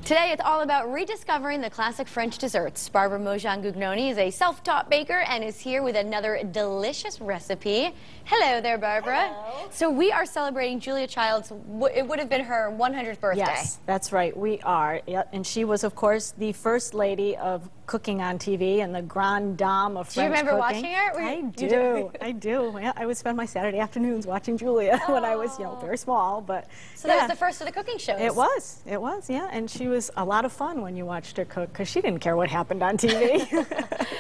Today, it's all about rediscovering the classic French desserts. Barbara Mojan-Gugnoni is a self-taught baker and is here with another delicious recipe. Hello there, Barbara. Hello. So we are celebrating Julia Child's, it would have been her 100th birthday. Yes, that's right, we are. Yep. And she was, of course, the first lady of cooking on TV and the grande dame of French cooking. Do you remember watching her? I do. Yeah, I would spend my Saturday afternoons watching Julia when I was, very small. But so that was the first of the cooking shows. It was, yeah. And she was a lot of fun when you watched her cook because she didn't care what happened on TV.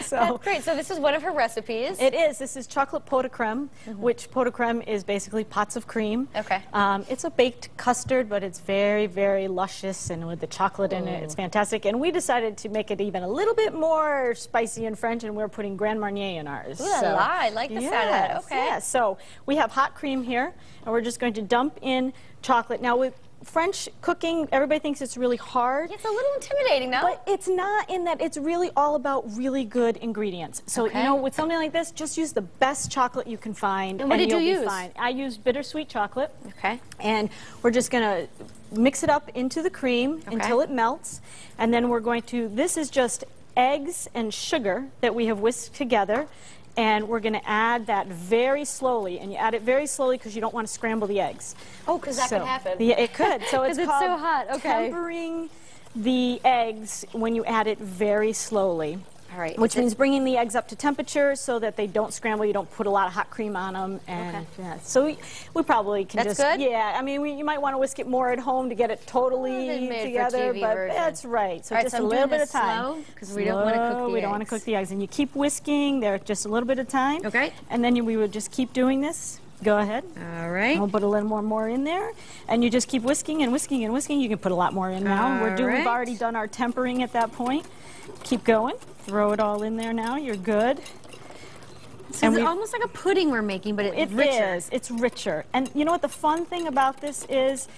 That's great. So this is one of her recipes. It is. This is chocolate pot de crème, which pot de crème is basically pots of cream. Okay. It's a baked custard, but it's very, very luscious, and with the chocolate in it, it's fantastic. And we decided to make it even a little bit more spicy and French, and we're putting Grand Marnier in ours. Ooh la la, I like the sound of that. Okay. Yeah, so we have hot cream here, and we're just going to dump in chocolate. Now with French cooking, everybody thinks it's really hard. It's a little intimidating, though. But it's not, in that it's really all about really good ingredients. So, with something like this, just use the best chocolate you can find. And what did you use? Fine. I used bittersweet chocolate. Okay. And we're just going to mix it up into the cream until it melts. And then we're going to, this is just eggs and sugar that we have whisked together. And we're going to add that very slowly, and you add it very slowly because you don't want to scramble the eggs. Oh, because that could happen. Yeah, it could. So it's called so hot. Okay. Tempering the eggs when you add it very slowly. All right. Which means bringing the eggs up to temperature so that they don't scramble. You don't put a lot of hot cream on them. And so we probably can That's good? Yeah, I mean, you might want to whisk it more at home to get it totally together. But that's right. So just a little bit of time. Because we don't want to cook the eggs. We don't want to cook the eggs. And you keep whisking there just a little bit of time. Okay. And then we would just keep doing this. Go ahead. All right. We'll put a little more in there. And you just keep whisking and whisking and whisking. You can put a lot more in now. We've already done our tempering at that point. Keep going. Throw it all in there now. You're good. So it's almost like a pudding we're making, but it's richer. It is. It's richer. And you know what the fun thing about this is?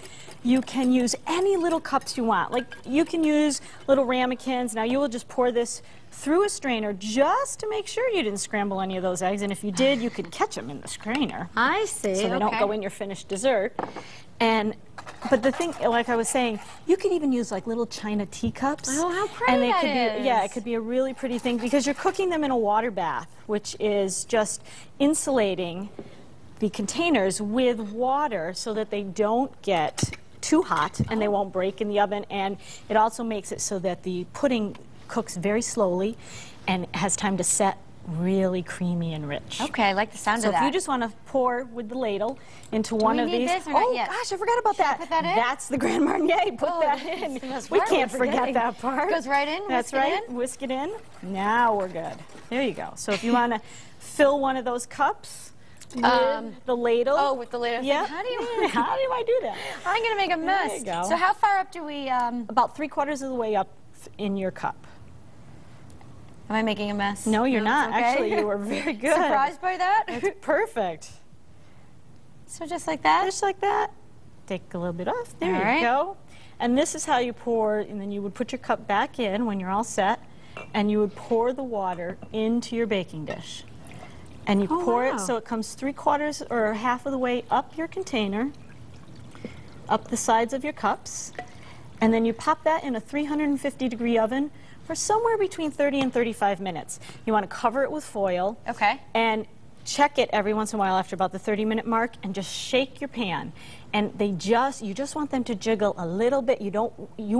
You can use any little cups you want. Like, you can use little ramekins. Now, you will just pour this through a strainer just to make sure you didn't scramble any of those eggs. And if you did, you could catch them in the strainer. I see. So they don't go in your finished dessert. But the thing, like I was saying, you can even use like little china teacups. Oh, how pretty and that is. Yeah, it could be a really pretty thing because you're cooking them in a water bath, which is just insulating the containers with water so that they don't get too hot and they won't break in the oven. And it also makes it so that the pudding cooks very slowly and has time to set really creamy and rich. Okay, I like the sound of that. So if you just want to pour with the ladle into one of these. This or not yet? Gosh, I forgot about that. Put that in? That's the Grand Marnier. Put that in. We can't forget that part. Goes right in. That's right. Whisk it in. Now we're good. There you go. So if you want to fill one of those cups with the ladle. Oh, with the ladle. Yeah. How do I do that? I'm going to make a mess. There you go. So how far up do we? About 3/4 of the way up in your cup. Am I making a mess? No, you're not. Okay. Actually, you were very good. Surprised by that? That's perfect. So just like that? Just like that. Take a little bit off. There you go. And this is how you pour, and then you would put your cup back in when you're all set, and you would pour the water into your baking dish. And you pour it so it comes 3/4 or half of the way up your container, up the sides of your cups, and then you pop that in a 350-degree oven for somewhere between 30 and 35 minutes. You want to cover it with foil. Okay. And check it every once in a while after about the 30-minute mark, and just shake your pan. And you just want them to jiggle a little bit. You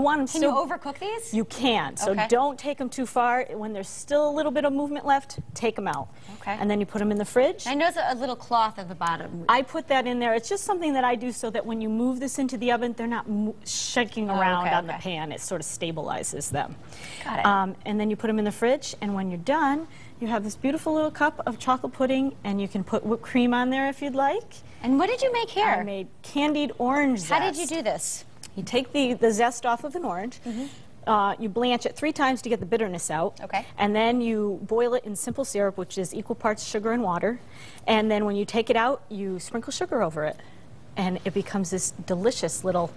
want them Can you overcook these? You can. So don't take them too far. When there's still a little bit of movement left, take them out. Okay. And then you put them in the fridge. I notice a little cloth at the bottom. I put that in there. It's just something that I do so that when you move this into the oven, they're not shaking around on the pan. It sort of stabilizes them. Got it. And then you put them in the fridge, and when you're done, you have this beautiful little cup of chocolate pudding, and you can put whipped cream on there if you'd like. And what did you make here? I made candied orange zest. How did you do this? You take the zest off of an orange. You blanch it 3 times to get the bitterness out. Okay. And then you boil it in simple syrup, which is equal parts sugar and water. And then when you take it out, you sprinkle sugar over it. And it becomes this delicious little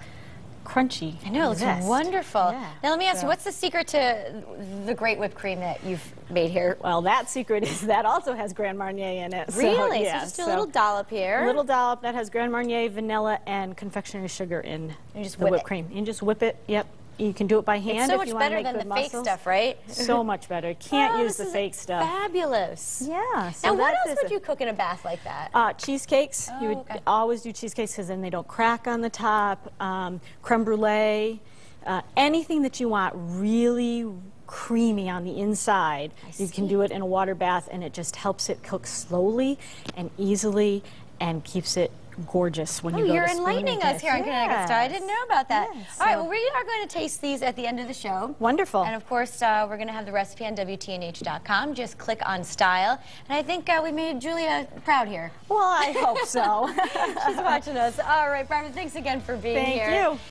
crunchy. I know, it looks wonderful. Yeah. Now let me ask you, what's the secret to the great whipped cream that you've made here? Well, that secret is that also has Grand Marnier in it. Really? So, yeah, so just a little dollop here. A little dollop that has Grand Marnier, vanilla, and confectionery sugar in the whipped cream. You just whip it, You can do it by hand. It's so if much you want to better make than good the fake muscles. stuff, right? So much better. Can't use the fake stuff. Fabulous. Yeah. So Now, what else would you cook in a bath like that? Cheesecakes. You would always do cheesecakes because then they don't crack on the top. Creme brulee. Anything that you want really creamy on the inside, you can do it in a water bath, and it just helps it cook slowly and easily and keeps it gorgeous when you go to You're spoon enlightening and us dish. here on Connecticut Star. I didn't know about that. Yes, All right, so- well, we are going to taste these at the end of the show. Wonderful. And of course, we're going to have the recipe on WTNH.com. Just click on Style. And I think we made Julia proud here. Well, I hope so. She's watching us. All right, Barbara, thanks again for being here. Thank you.